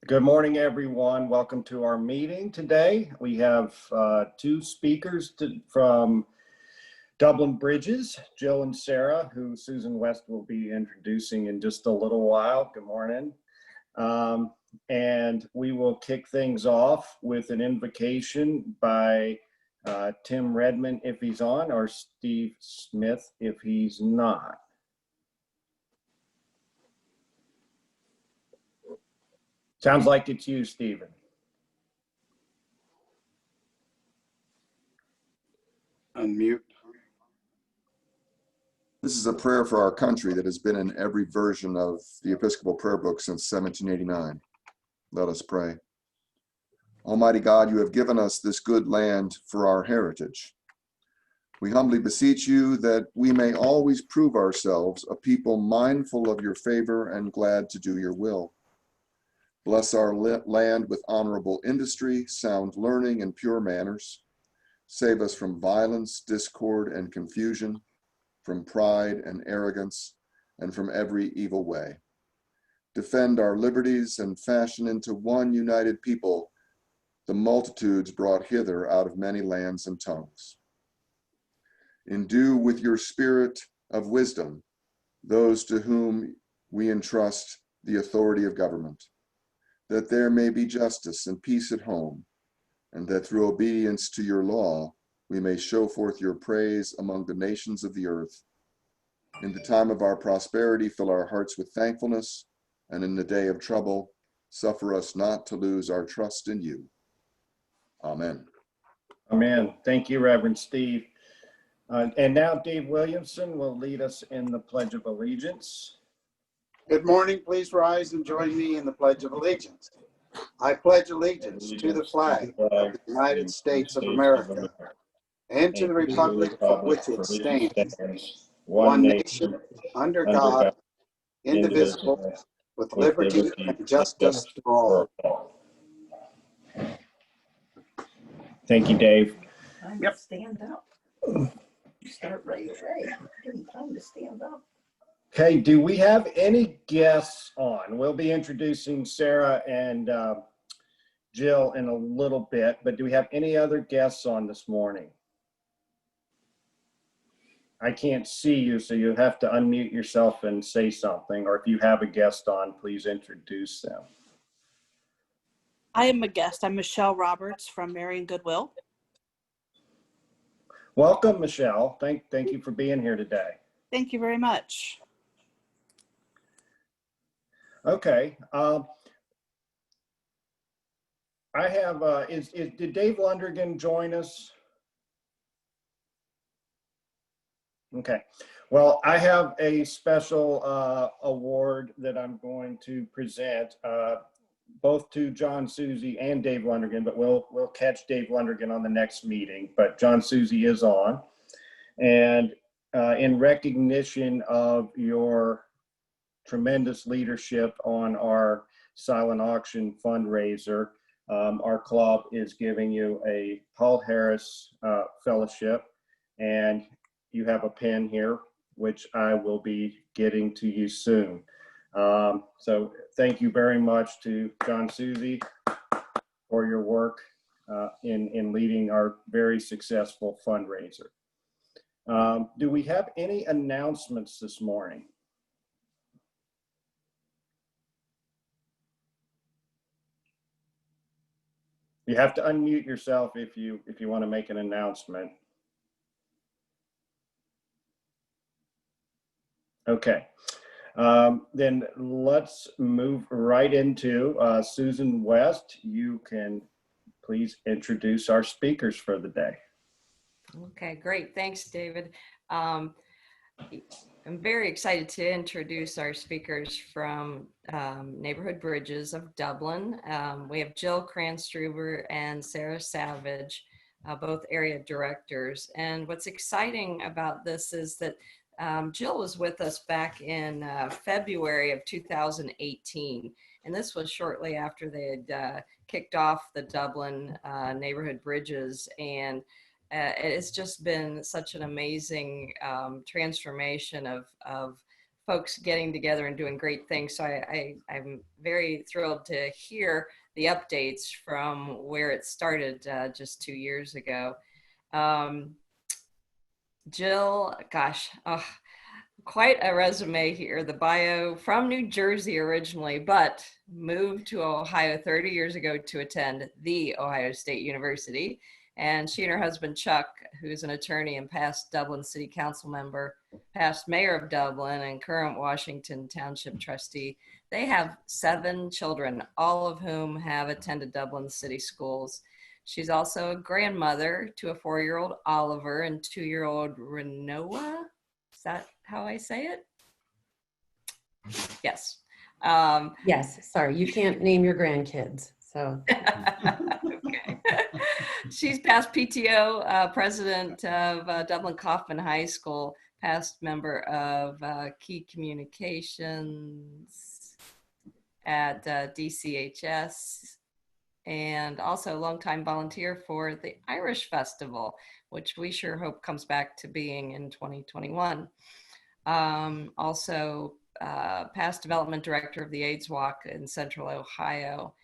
Good morning, everyone. Welcome to our meeting today. We have two speakers from Dublin Bridges, Jill and Sarah, who Susan West will be introducing in just a little while. Good morning. And we will kick things off with an invocation by Tim Redmond if he's on, or Steve Smith if he's not. Sounds like it's you, Stephen. Unmute. This is a prayer for our country that has been in every version of the Episcopal Prayer Book since 1789. Let us pray. Almighty God, you have given us this good land for our heritage. We humbly beseech you that we may always prove ourselves a people mindful of your favor and glad to do your will. Bless our land with honorable industry, sound learning, and pure manners. Save us from violence, discord, and confusion, from pride and arrogance, and from every evil way. Defend our liberties and fashion into one united people the multitudes brought hither out of many lands and tongues. Endue with your spirit of wisdom those to whom we entrust the authority of government, that there may be justice and peace at home, and that through obedience to your law, we may show forth your praise among the nations of the earth. In the time of our prosperity, fill our hearts with thankfulness, and in the day of trouble, suffer us not to lose our trust in you. Amen. Amen. Thank you, Reverend Steve. And now Dave Williamson will lead us in the Pledge of Allegiance. Good morning. Please rise and join me in the Pledge of Allegiance. I pledge allegiance to the flag of the United States of America and to the republic for which it stands, one nation, under God, indivisible, with liberty and justice for all. Thank you, Dave. Time to stand up. Start right away. Time to stand up. Okay, do we have any guests on? We'll be introducing Sarah and Jill in a little bit, but do we have any other guests on this morning? I can't see you, so you have to unmute yourself and say something, or if you have a guest on, please introduce them. I am a guest. I'm Michelle Roberts from Marion Goodwill. Welcome, Michelle. Thank you for being here today. Thank you very much. Okay. I have, did Dave Lundergan join us? Okay. Well, I have a special award that I'm going to present both to John Susie and Dave Lundergan, but we'll catch Dave Lundergan on the next meeting, but John Susie is on. And in recognition of your tremendous leadership on our silent auction fundraiser, our club is giving you a Paul Harris Fellowship, and you have a pen here, which I will be getting to you soon. So thank you very much to John Susie for your work in leading our very successful fundraiser. Do we have any announcements this morning? You have to unmute yourself if you want to make an announcement. Okay, then let's move right into Susan West. You can please introduce our speakers for the day. Okay, great. Thanks, David. I'm very excited to introduce our speakers from Neighborhood Bridges of Dublin. We have Jill Kranstruber and Sarah Savage, both area directors. And what's exciting about this is that Jill was with us back in February of 2018. And this was shortly after they had kicked off the Dublin Neighborhood Bridges. And it's just been such an amazing transformation of folks getting together and doing great things. So I'm very thrilled to hear the updates from where it started just 2 years ago. Jill, gosh, quite a resume here. The bio, from New Jersey originally, but moved to Ohio 30 years ago to attend The Ohio State University. And she and her husband, Chuck, who's an attorney and past Dublin City Council member, past mayor of Dublin, and current Washington Township trustee, they have 7 children, all of whom have attended Dublin City schools. She's also a grandmother to a 4-year-old Oliver and 2-year-old Renoa. Is that how I say it? Yes. Yes, sorry, you can't name your grandkids, so. Okay. She's past PTO president of Dublin Kaufman High School, past member of Key Communications at DCHS, and also a longtime volunteer for the Irish Festival, which we sure hope comes back to being in 2021. Also, past development director of the AIDS Walk in Central Ohio.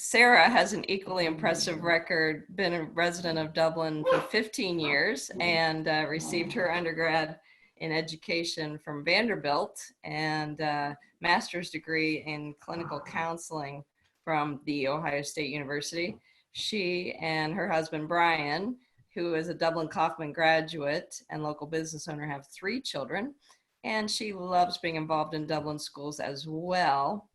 Sarah has an equally impressive record, been a resident of Dublin for 15 years and received her undergrad in education from Vanderbilt and master's degree in clinical counseling from The Ohio State University. She and her husband, Brian, who is a Dublin Kaufman graduate and local business owner, have 3 children, and she loves being involved in Dublin schools as well.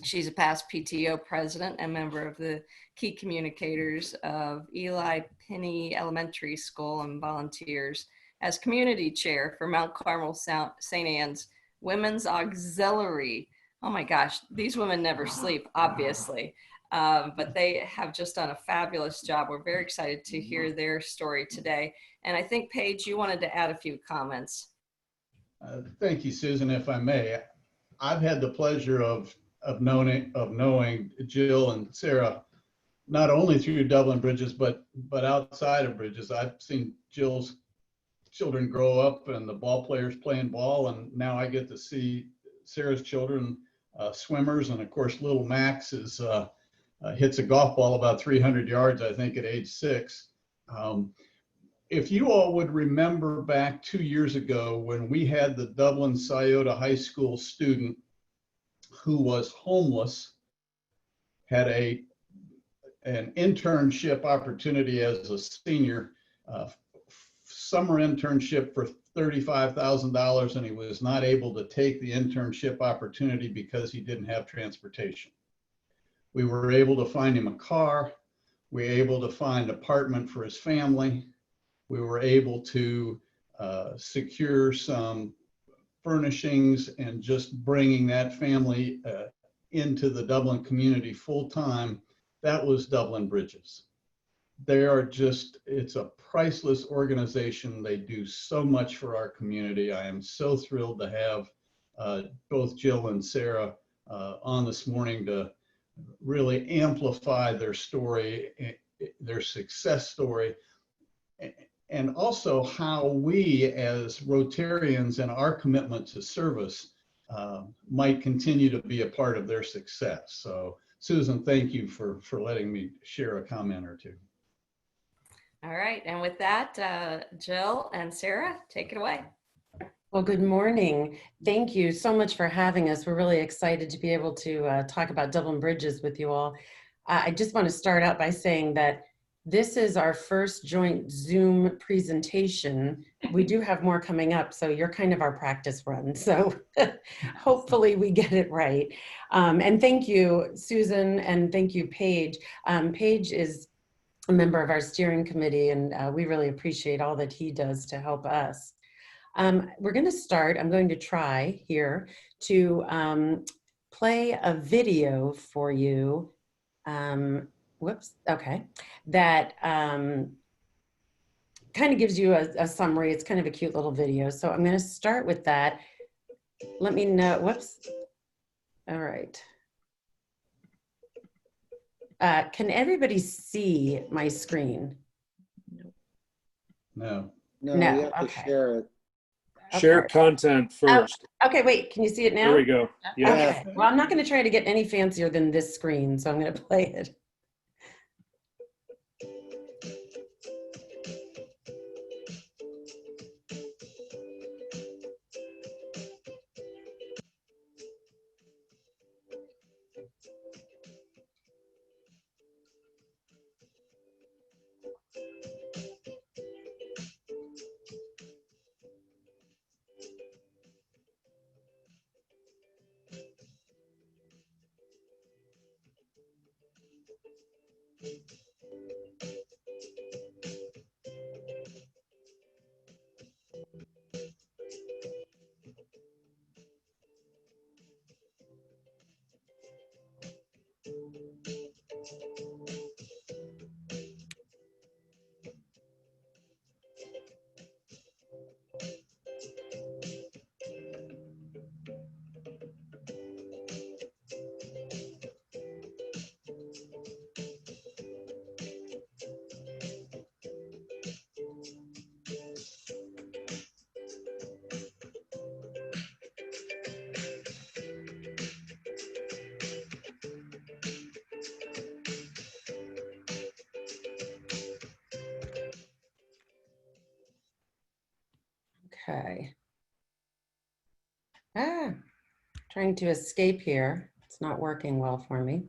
She's a past PTO president and member of the Key Communicators of Eli Pinney Elementary School and volunteers as community chair for Mount Carmel St. Anne's Women's Auxiliary. Oh my gosh, these women never sleep, obviously. But they have just done a fabulous job. We're very excited to hear their story today. And I think, Paige, you wanted to add a few comments. Thank you, Susan, if I may. I've had the pleasure of knowing Jill and Sarah, not only through Dublin Bridges, but outside of Bridges. I've seen Jill's children grow up and the ball players playing ball, and now I get to see Sarah's children swimmers, and of course little Max hits a golf ball about 300 yards, I think, at age 6. If you all would remember back 2 years ago when we had the Dublin Scioto High School student who was homeless, had an internship opportunity as a senior, summer internship for $35,000, and he was not able to take the internship opportunity because he didn't have transportation. We were able to find him a car. We were able to find an apartment for his family. We were able to secure some furnishings and just bringing that family into the Dublin community full time. That was Dublin Bridges. They are just, it's a priceless organization. They do so much for our community. I am so thrilled to have both Jill and Sarah on this morning to really amplify their story, their success story, and also how we as Rotarians and our commitment to service might continue to be a part of their success. So Susan, thank you for letting me share a comment or two. All right, and with that, Jill and Sarah, take it away. Well, good morning. Thank you so much for having us. We're really excited to be able to talk about Dublin Bridges with you all. I just want to start out by saying that this is our first joint Zoom presentation. We do have more coming up, so you're kind of our practice run. So hopefully we get it right. And thank you, Susan, and thank you, Paige. Paige is a member of our steering committee, and we really appreciate all that he does to help us. We're going to start, I'm going to try here to play a video for you. Whoops, okay. That kind of gives you a summary. It's kind of a cute little video. So I'm going to start with that. Let me know, whoops. All right. Can everybody see my screen? No. No, No, you have okay. to share it. Share Okay. content first. Okay, wait, can you see it now? There we go. Yeah. Okay, well, I'm not going to try to get any fancier than this screen, so I'm going to play it. Okay. Trying to escape here. It's not working well for me.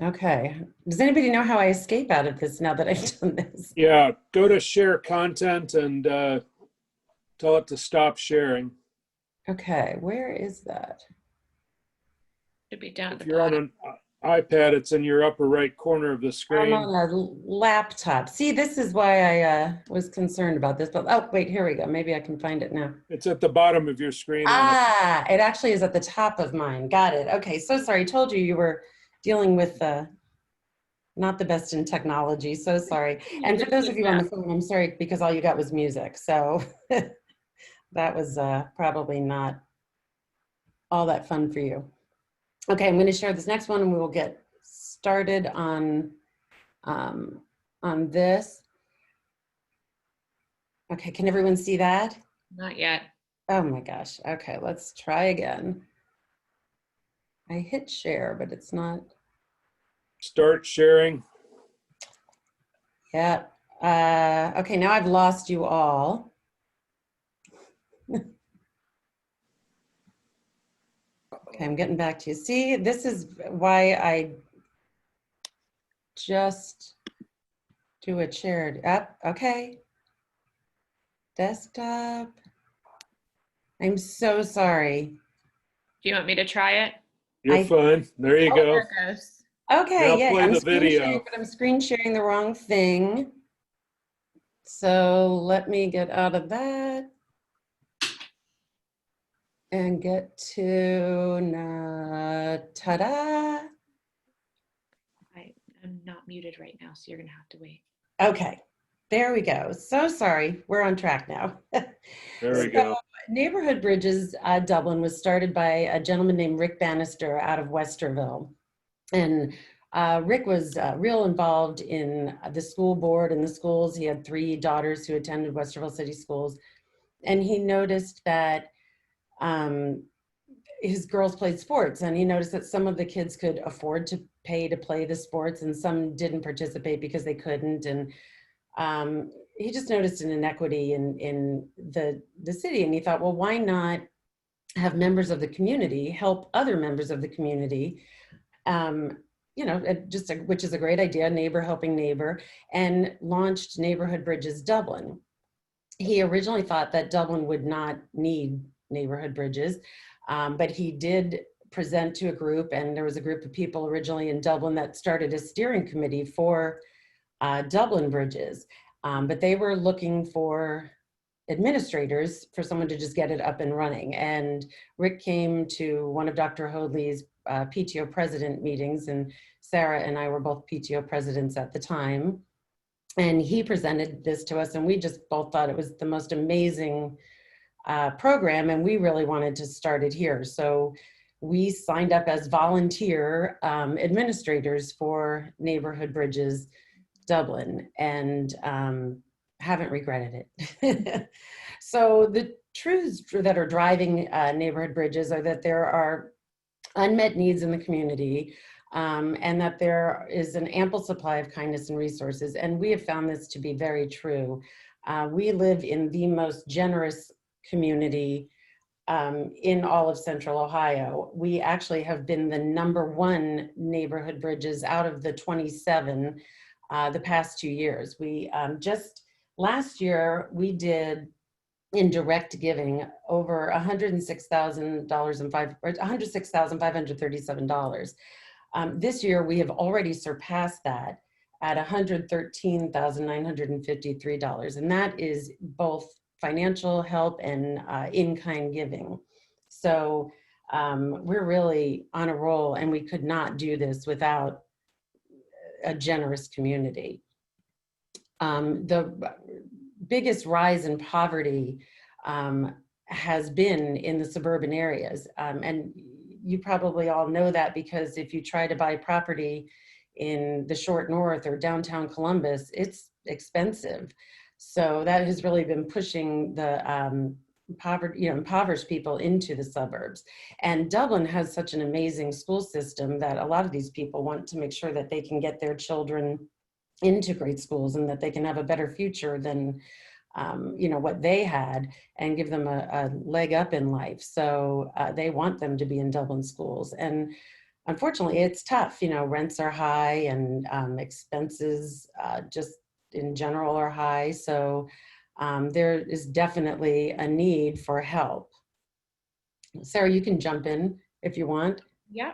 Okay. Does anybody know how I escape out of this now that I've done this? Yeah. Go to share content and tell it to stop sharing. Okay, where is that? Should be down at If the you're on bottom. an iPad, it's in your upper right corner of the I'm screen. on a laptop. See, this is why I was concerned about this, but oh, wait, here we go. Maybe I can find it now. It's at the bottom of your screen. Ah, it actually is at the top of mine. Got it. Okay, so sorry. Told you you were dealing with not the best in technology. So sorry. And for those of you on the phone, I'm sorry because all you got was music. So that was probably not all that fun for you. Okay, I'm going to share this next one and we will get started on this. Okay, can everyone see that? Not yet. Oh my gosh. Okay, let's try again. I hit share, but it's not. Start sharing. Yeah. Okay, now I've lost you all. Okay, I'm getting back to you. See, this is why I just do a shared app. Okay. Desktop. I'm so sorry. Do you want me to try it? You're fine. There you go. There it goes. Okay, Now yeah, play I'm the screen video. sharing, but I'm screen sharing the wrong thing. So let me get out of that and get to ta-da. I'm not muted right now, so you're gonna have to wait. Okay, there we go. So sorry, we're on track now. There we go. Neighborhood Bridges Dublin was started by a gentleman named Rick Bannister out of Westerville. And Rick was real involved in the school board and the schools. He had 3 daughters who attended Westerville City Schools. And he noticed that his girls played sports, and he noticed that some of the kids could afford to pay to play the sports and some didn't participate because they couldn't. And he just noticed an inequity in the city, and he thought, well, why not have members of the community help other members of the community? You know, which is a great idea, neighbor helping neighbor, and launched Neighborhood Bridges Dublin. He originally thought that Dublin would not need neighborhood bridges, but he did present to a group, and there was a group of people originally in Dublin that started a steering committee for Dublin bridges, but they were looking for administrators for someone to just get it up and running. And Rick came to one of Dr. Hoadley's PTO president meetings, and Sarah and I were both PTO presidents at the time. And he presented this to us, and we just both thought it was the most amazing program, and we really wanted to start it here. So we signed up as volunteer administrators for Neighborhood Bridges Dublin. And haven't regretted it. So the truths that are driving neighborhood bridges are that there are unmet needs in the community, and that there is an ample supply of kindness and resources. And we have found this to be very true. We live in the most generous community in all of Central Ohio. We actually have been the #1 neighborhood bridges out of the 27 the past 2 years. We just last year we did in direct giving over $106,000 and $106,537. This year we have already surpassed that at $113,953, and that is both financial help and in-kind giving. So we're really on a roll, and we could not do this without a generous community. The biggest rise in poverty has been in the suburban areas. And you probably all know that, because if you try to buy property in the short north or downtown Columbus, it's expensive. So that has really been pushing the impoverished people into the suburbs. And Dublin has such an amazing school system that a lot of these people want to make sure that they can get their children into great schools and that they can have a better future than what they had, and give them a leg up in life. So they want them to be in Dublin schools. And unfortunately, it's tough. Rents are high, and expenses just in general are high. So there is definitely a need for help. Sarah, you can jump in if you want. Yeah.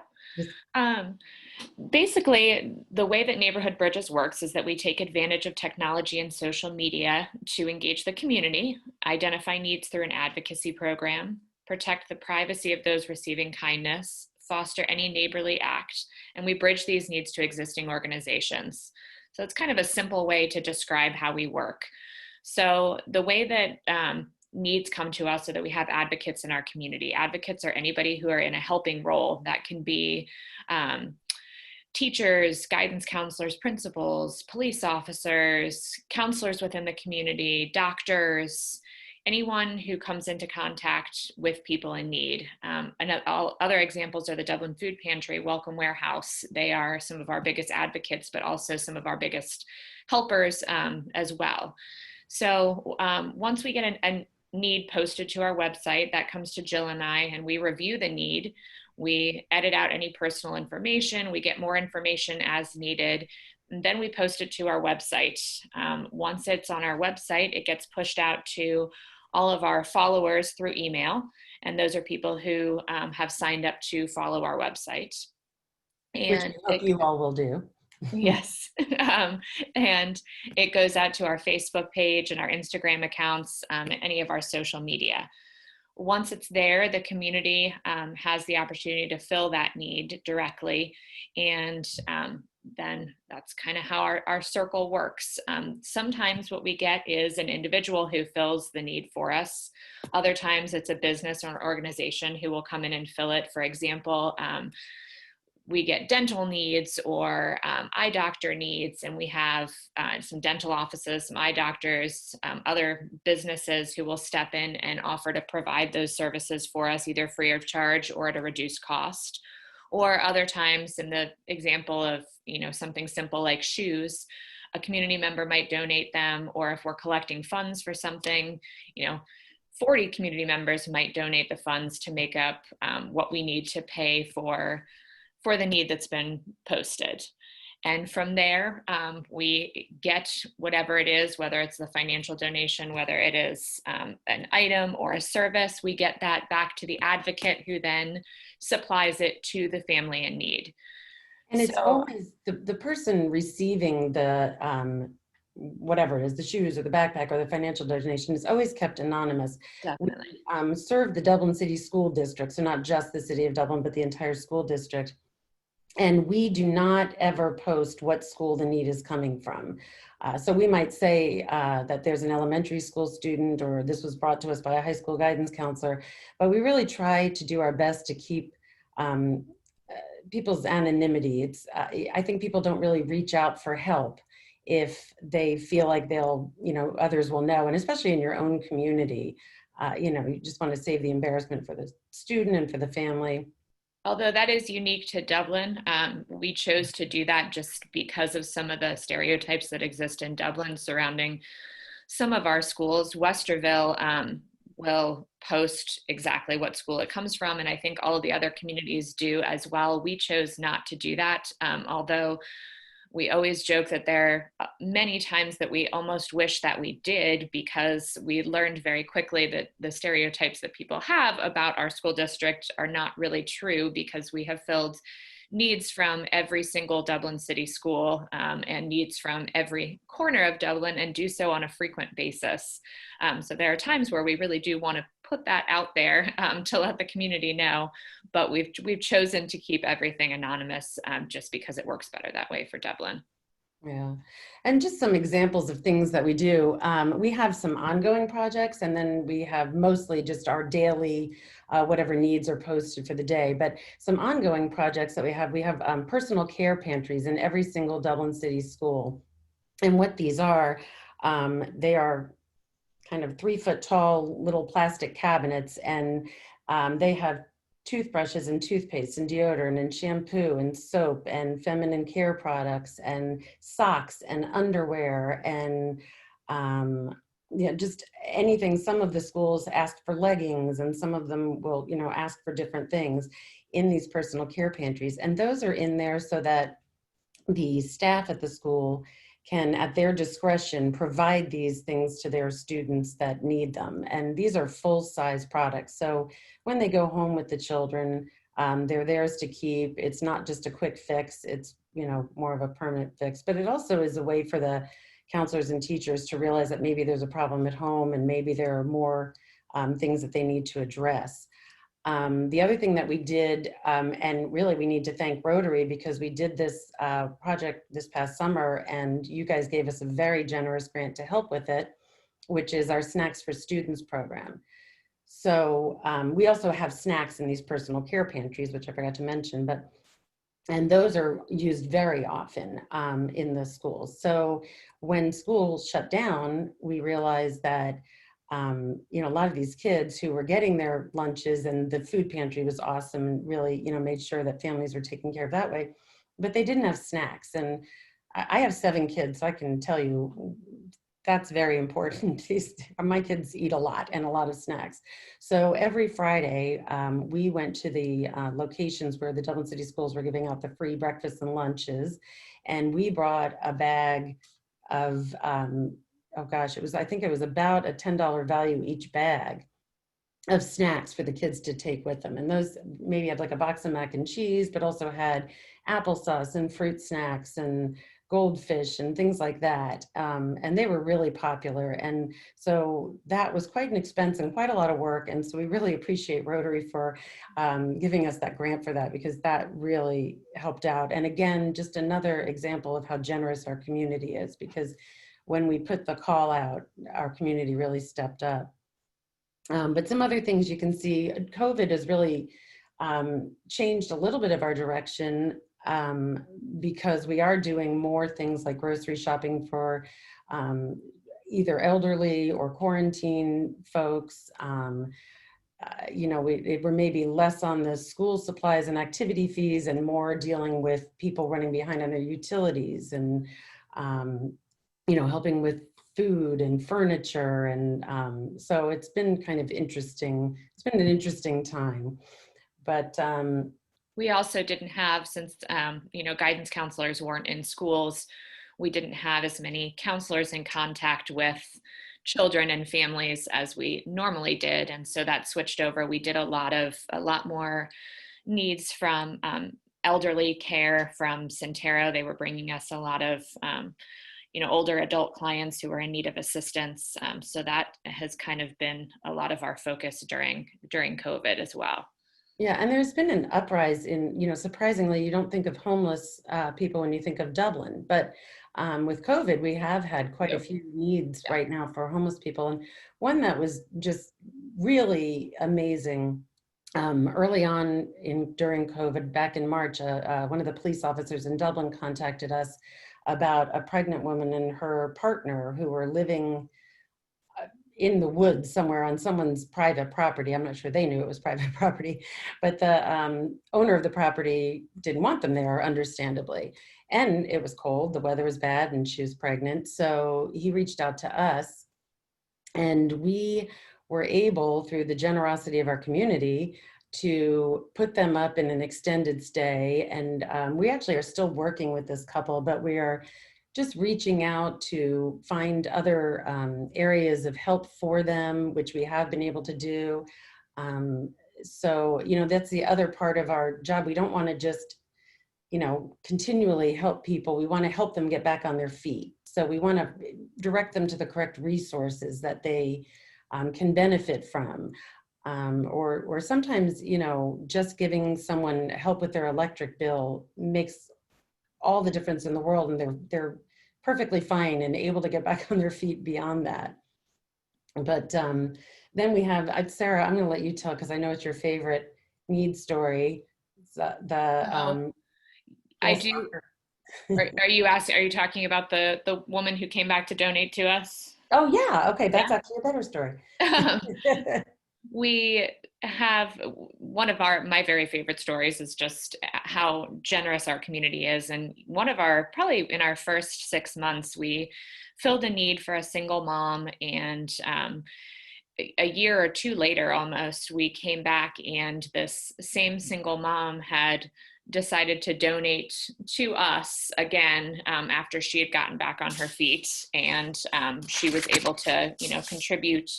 Basically, the way that Neighborhood Bridges works is that we take advantage of technology and social media to engage the community, identify needs through an advocacy program, protect the privacy of those receiving kindness, foster any neighborly act, and we bridge these needs to existing organizations. So it's kind of a simple way to describe how we work. So the way that needs come to us so that we have advocates in our community. Advocates are anybody who are in a helping role. That can be teachers, guidance counselors, principals, police officers, counselors within the community, doctors, anyone who comes into contact with people in need. And all other examples are the Dublin Food Pantry, Welcome Warehouse. They are some of our biggest advocates, but also some of our biggest helpers as well. So once we get a need posted to our website, that comes to Jill and I, and we review the need. We edit out any personal information. We get more information as needed. And then we post it to our website. Once it's on our website, it gets pushed out to all of our followers through email. And those are people who have signed up to follow our website. And which you all will do. Yes. And it goes out to our Facebook page and our Instagram accounts, any of our social media. Once it's there, the community has the opportunity to fill that need directly. And then that's kind of how our circle works. Sometimes what we get is an individual who fills the need for us. Other times it's a business or an organization who will come in and fill it. For example, we get dental needs or eye doctor needs, and we have some dental offices, some eye doctors, other businesses who will step in and offer to provide those services for us, either free of charge or at a reduced cost. Or other times, in the example of something simple like shoes, a community member might donate them, or if we're collecting funds for something, 40 community members might donate the funds to make up what we need to pay for the need that's been posted. And from there, we get whatever it is, whether it's the financial donation, whether it is an item or a service, we get that back to the advocate, who then supplies it to the family in need. And it's always the person receiving the, whatever it is, the shoes or the backpack or the financial donation is always kept anonymous. Definitely. We serve the Dublin City School District, so not just the city of Dublin, but the entire school district. And we do not ever post what school the need is coming from. So we might say that there's an elementary school student, or this was brought to us by a high school guidance counselor, but we really try to do our best to keep people's anonymity. I think people don't really reach out for help if they feel like they'll, others will know, and especially in your own community, you just want to save the embarrassment for the student and for the family. Although that is unique to Dublin, we chose to do that just because of some of the stereotypes that exist in Dublin surrounding some of our schools. Westerville will post exactly what school it comes from, and I think all of the other communities do as well. We chose not to do that, although we always joke that there are many times that we almost wish that we did, because we learned very quickly that the stereotypes that people have about our school district are not really true, because we have filled needs from every single Dublin city school and needs from every corner of Dublin, and do so on a frequent basis. So there are times where we really do want to put that out there to let the community know, but we've chosen to keep everything anonymous just because it works better that way for Dublin. Yeah, and just some examples of things that we do. We have some ongoing projects, and then we have mostly just our daily, whatever needs are posted for the day. But some ongoing projects that we have personal care pantries in every single Dublin City school. And what these are, they are kind of 3-foot tall little plastic cabinets, and they have toothbrushes and toothpaste and deodorant and shampoo and soap and feminine care products and socks and underwear and just anything. Some of the schools ask for leggings, and some of them will, ask for different things in these personal care pantries. And those are in there so that the staff at the school can, at their discretion, provide these things to their students that need them. And these are full-size products. So when they go home with the children, they're theirs to keep. It's not just a quick fix. It's, more of a permanent fix. But it also is a way for the counselors and teachers to realize that maybe there's a problem at home, and maybe there are more things that they need to address. The other thing that we did, and really we need to thank Rotary, because we did this project this past summer, and you guys gave us a very generous grant to help with it, which is our Snacks for Students program. So we also have snacks in these personal care pantries, which I forgot to mention, and those are used very often in the schools. So when schools shut down, we realized that a lot of these kids who were getting their lunches, and the food pantry was awesome and really, made sure that families were taken care of that way, but they didn't have snacks. And I have 7 kids, so I can tell you that's very important. My kids eat a lot, and a lot of snacks. So every Friday, we went to the locations where the Dublin City Schools were giving out the free breakfasts and lunches, and we brought a bag of oh gosh, I think it was about a $10 value each bag of snacks for the kids to take with them. And those maybe had like a box of mac and cheese, but also had applesauce and fruit snacks and goldfish and things like that. And they were really popular. And so that was quite an expense and quite a lot of work. And so we really appreciate Rotary for giving us that grant for that, because that really helped out. And again, just another example of how generous our community is, because when we put the call out, our community really stepped up. But some other things you can see, COVID has really changed a little bit of our direction, because we are doing more things like grocery shopping for either elderly or quarantine folks. We're maybe less on the school supplies and activity fees, and more dealing with people running behind on their utilities, and helping with food and furniture. And so it's been kind of interesting. It's been an interesting time. But we also didn't have, since guidance counselors weren't in schools, we didn't have as many counselors in contact with children and families as we normally did. And so that switched over. We did a lot more needs from elderly care from Centero. They were bringing us a lot of older adult clients who were in need of assistance. So that has kind of been a lot of our focus during COVID as well. Yeah, and there's been an uprise in, surprisingly, you don't think of homeless people when you think of Dublin, but with COVID, we have had quite a few needs right now for homeless people. And one that was just really amazing, early on during COVID, back in March, one of the police officers in Dublin contacted us about a pregnant woman and her partner who were living in the woods somewhere on someone's private property. I'm not sure they knew it was private property, but the owner of the property didn't want them there, understandably. And it was cold, the weather was bad, and she was pregnant. So he reached out to us, and we were able, through the generosity of our community, to put them up in an extended stay. And we actually are still working with this couple, but we are just reaching out to find other areas of help for them, which we have been able to do. So, you know, that's the other part of our job. We don't want to just, you know, continually help people. We want to help them get back on their feet. So we want to direct them to the correct resources that they can benefit from. Or sometimes, you know, just giving someone help with their electric bill makes all the difference in the world, and they're perfectly fine and able to get back on their feet beyond that. But then we have, Sarah, I'm going to let you tell, because I know it's your favorite need story. I do. Are you asking? Are you talking about the woman who came back to donate to us? Oh yeah, okay, that's actually a better story. We have one of my very favorite stories is just how generous our community is. And one of probably in our first 6 months, we filled a need for a single mom. And a year or two later, almost, we came back, and this same single mom had decided to donate to us again after she had gotten back on her feet. And she was able to, you know, contribute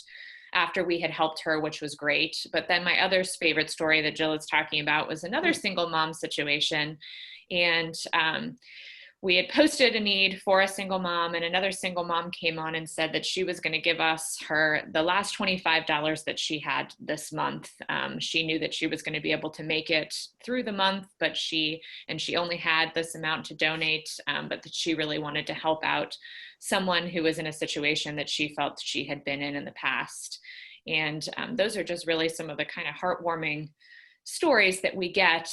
after we had helped her, which was great. But then my other favorite story that Jill is talking about was another single mom situation. And we had posted a need for a single mom, and another single mom came on and said that she was going to give us the last $25 that she had this month. She knew that she was going to be able to make it through the month, but she only had this amount to donate, but that she really wanted to help out someone who was in a situation that she felt she had been in the past. And those are just really some of the kind of heartwarming stories that we get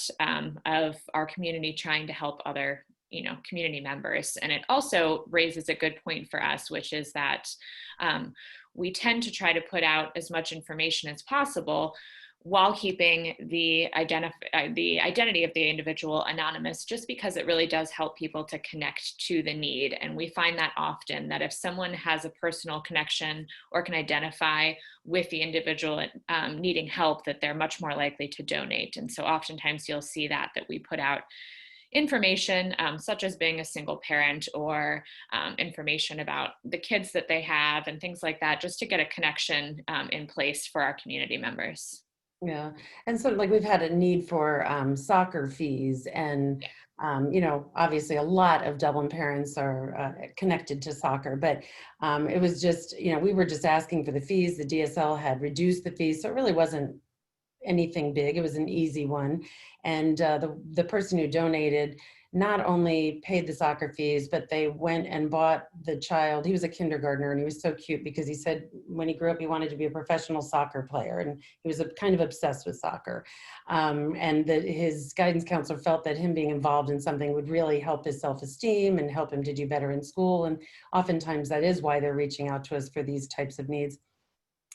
of our community trying to help other, you know, community members. And it also raises a good point for us, which is that we tend to try to put out as much information as possible while keeping the identity of the individual anonymous, just because it really does help people to connect to the need. And we find that often, that if someone has a personal connection or can identify with the individual needing help, that they're much more likely to donate. And so oftentimes you'll see that we put out information such as being a single parent, or information about the kids that they have and things like that, just to get a connection in place for our community members. Yeah, and so like we've had a need for soccer fees, and you know, obviously a lot of Dublin parents are connected to soccer, but it was just, you know, we were just asking for the fees. The DSL had reduced the fees, so it really wasn't anything big. It was an easy one. And the person who donated not only paid the soccer fees, but they went and bought the child. He was a kindergartner, and he was so cute because he said when he grew up, he wanted to be a professional soccer player, and he was kind of obsessed with soccer. And that his guidance counselor felt that him being involved in something would really help his self-esteem and help him to do better in school. And oftentimes that is why they're reaching out to us for these types of needs.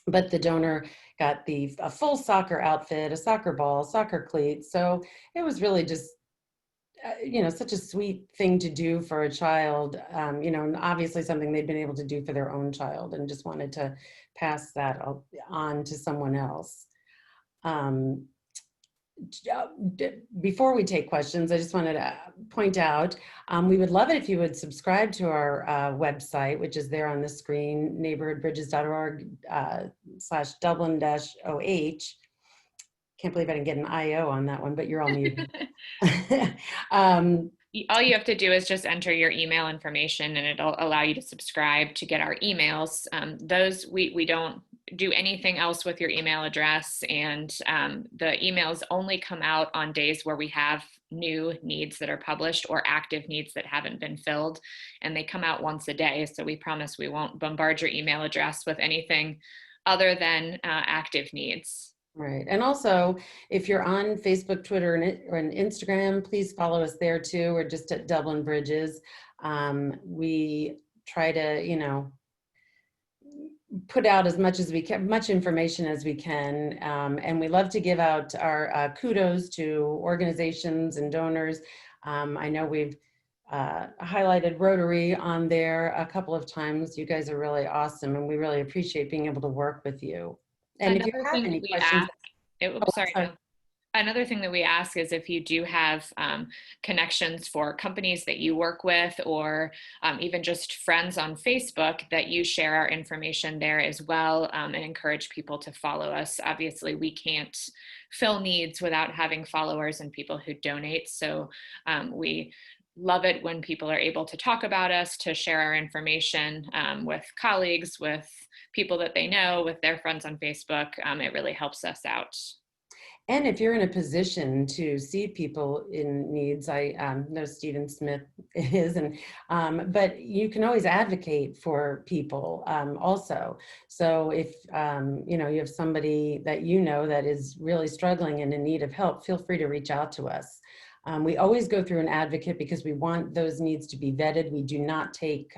But the donor got a full soccer outfit, a soccer ball, soccer cleats. So it was really just, you know, such a sweet thing to do for a child, you know, and obviously something they'd been able to do for their own child, and just wanted to pass that on to someone else. Before we take questions, I just wanted to point out, we would love it if you would subscribe to our website, which is there on the screen, neighborhoodbridges.org/Dublin-OH. Can't believe I didn't get an IO on that one, but you're all muted. All you have to do is just enter your email information, and it'll allow you to subscribe to get our emails. Those we don't do anything else with your email address, and the emails only come out on days where we have new needs that are published or active needs that haven't been filled, and they come out once a day. So we promise we won't bombard your email address with anything other than active needs. Right. And also, if you're on Facebook, Twitter, and Instagram, please follow us there too. We're just at Dublin Bridges. We try to, you know, put out as much as we can, much information as we can. And we love to give out our kudos to organizations and donors. I know we've highlighted Rotary on there a couple of times. You guys are really awesome, and we really appreciate being able to work with you. And if you Another have thing any that we questions, ask, oh, sorry, sorry. no. Another thing that we ask is if you do have connections for companies that you work with, or even just friends on Facebook, that you share our information there as well, and encourage people to follow us. Obviously, we can't fill needs without having followers and people who donate. So we love it when people are able to talk about us, to share our information with colleagues, with people that they know, with their friends on Facebook. It really helps us out. And if you're in a position to see people in needs, I know Stephen Smith is, and but you can always advocate for people also. So if you know, you have somebody that you know that is really struggling and in need of help, feel free to reach out to us. We always go through an advocate because we want those needs to be vetted. We do not take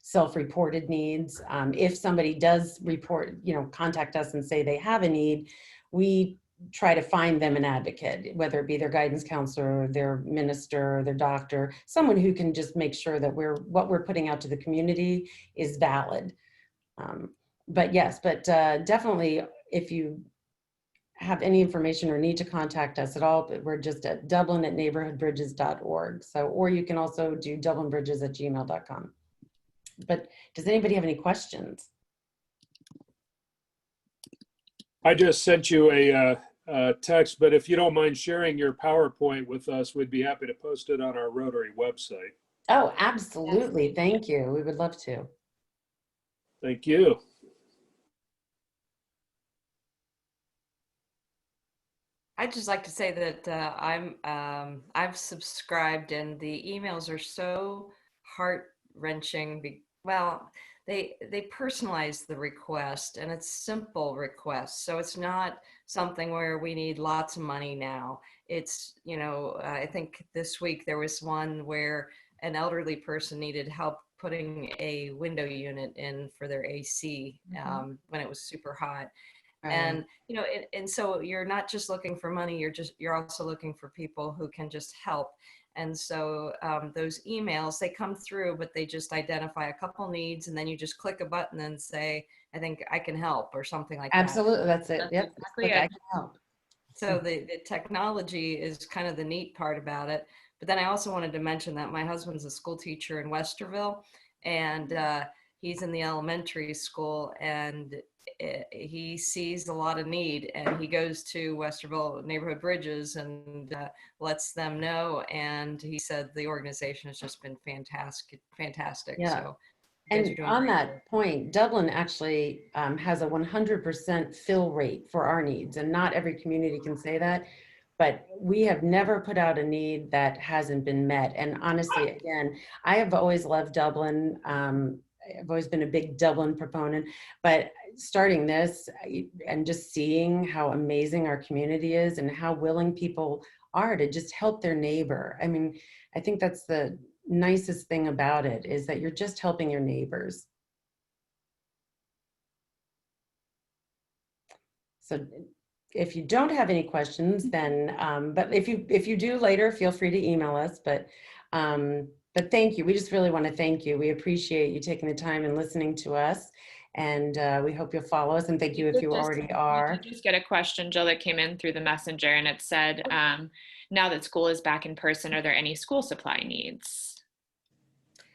self-reported needs. If somebody does report, you know, contact us and say they have a need, we try to find them an advocate, whether it be their guidance counselor, their minister, their doctor, someone who can just make sure that what we're putting out to the community is valid. But yes, definitely, if you have any information or need to contact us at all, we're just at dublin@neighborhoodbridges.org. So, or you can also do dublinbridges@gmail.com. But does anybody have any questions? I just sent you a text, but if you don't mind sharing your PowerPoint with us, we'd be happy to post it on our Rotary website. Oh, absolutely. Thank you. We would love to. Thank you. I'd just like to say that I've subscribed, and the emails are so heart-wrenching. Well, they personalize the request, and it's simple requests, so it's not something where we need lots of money now. It's, you know, I think this week there was one where an elderly person needed help putting a window unit in for their AC when it was super hot. Right. And you know, and so you're not just looking for money, you're also looking for people who can just help. And so those emails, they come through, but they just identify a couple needs, and then you just click a button and say, I think I can help, or something like that. Absolutely, that's it. That's Yep. exactly Click, it. I can help. So the technology is kind of the neat part about it. But then I also wanted to mention that my husband's a school teacher in Westerville, and he's in the elementary school, and he sees a lot of need, and he goes to Westerville Neighborhood Bridges and lets them know. And he said the organization has just been fantastic. Yeah. So And on that point, Dublin actually has a 100% fill rate for our needs, and not every community can say that, but we have never put out a need that hasn't been met. And honestly, again, I have always loved Dublin. I've always been a big Dublin proponent, but starting this and just seeing how amazing our community is and how willing people are to just help their neighbor. I mean, I think that's the nicest thing about it, is that you're just helping your neighbors. So if you don't have any questions, then, but if you do later, feel free to email us. But thank you. We just really want to thank you. We appreciate you taking the time and listening to us. And we hope you'll follow us. And thank you if you already are. We did just get a question, Jill, that came in through the messenger, and it said, now that school is back in person, are there any school supply needs?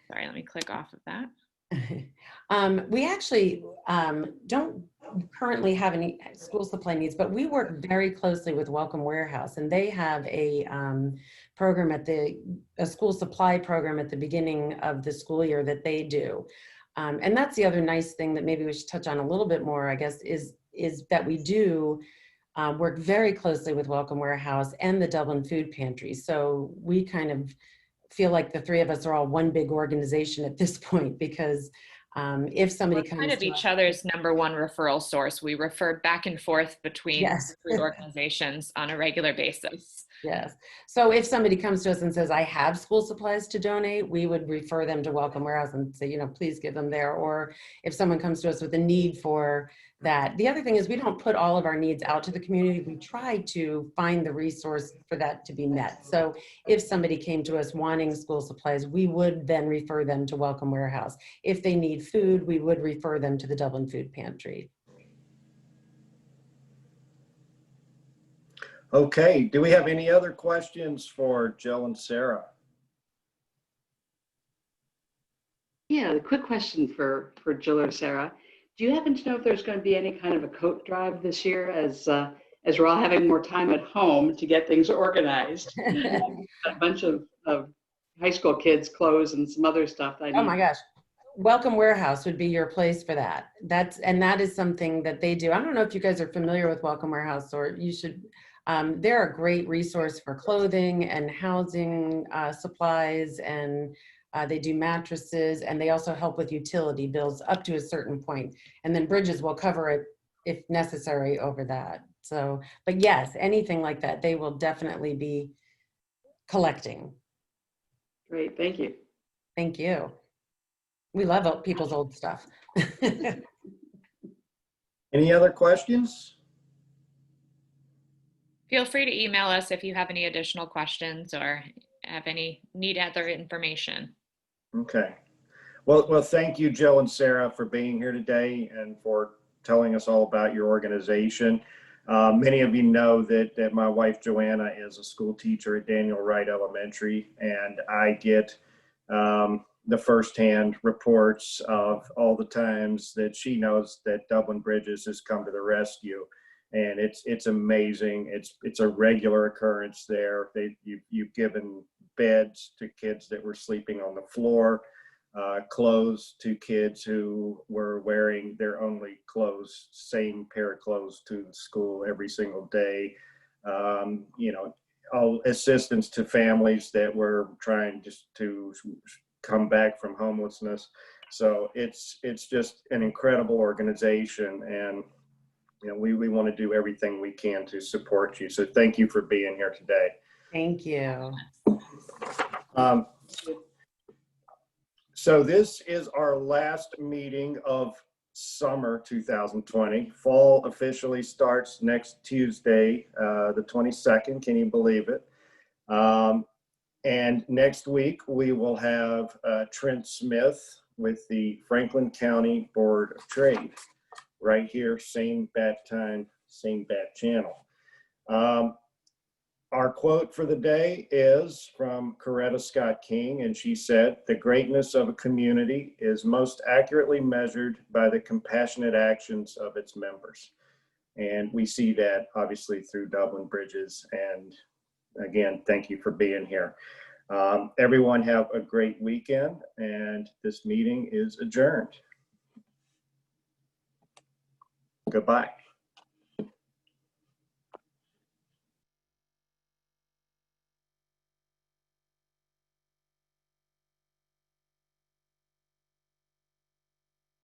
Sorry, let me click off of that. We actually don't currently have any school supply needs, but we work very closely with Welcome Warehouse, and they have a program a school supply program at the beginning of the school year that they do. And that's the other nice thing that maybe we should touch on a little bit more, I guess, is that we do work very closely with Welcome Warehouse and the Dublin Food Pantry. So we kind of feel like the three of us are all one big organization at this point, because If somebody We're comes kind of to each us, other's number one referral source. We refer back and forth between yes. the three organizations on a regular basis. Yes. So if somebody comes to us and says, I have school supplies to donate, we would refer them to Welcome Warehouse and say, you know, please give them there. Or if someone comes to us with a need for that. The other thing is we don't put all of our needs out to the community. We try to find the resource for that to be met. So if somebody came to us wanting school supplies, we would then refer them to Welcome Warehouse. If they need food, we would refer them to the Dublin Food Pantry. Okay, do we have any other questions for Jill and Sarah? Yeah, a quick question for Jill or Sarah. Do you happen to know if there's going to be any kind of a coat drive this year as we're all having more time at home to get things organized? A bunch of high school kids' clothes and some other stuff that I need. Oh my gosh. Welcome Warehouse would be your place for that. That is something that they do. I don't know if you guys are familiar with Welcome Warehouse, or you should. They're a great resource for clothing and housing supplies, and they do mattresses, and they also help with utility bills up to a certain point. And then Bridges will cover it if necessary over that. So, but yes, anything like that, they will definitely be collecting. Great, thank you. Thank you. We love people's old stuff. Any other questions? Feel free to email us if you have any additional questions or need other information. Okay. Well, thank you, Jill and Sarah, for being here today and for telling us all about your organization. Many of you know that my wife, Joanna, is a school teacher at Daniel Wright Elementary, and I get the firsthand reports of all the times that she knows that Dublin Bridges has come to the rescue. And it's amazing. It's a regular occurrence there. You've given beds to kids that were sleeping on the floor, clothes to kids who were wearing their only clothes, same pair of clothes to school every single day. You know, all assistance to families that were trying just to come back from homelessness. So it's just an incredible organization, and you know, we want to do everything we can to support you. So thank you for being here today. Thank you. So this is our last meeting of summer 2020. Fall officially starts next Tuesday, the 22nd. Can you believe it? And next week we will have Trent Smith with the Franklin County Board of Trade. Right here, same bat time, same bat channel. Our quote for the day is from Coretta Scott King, and she said, "The greatness of a community is most accurately measured by the compassionate actions of its members." And we see that obviously through Dublin Bridges. And again, thank you for being here. Everyone have a great weekend, and this meeting is adjourned. Goodbye.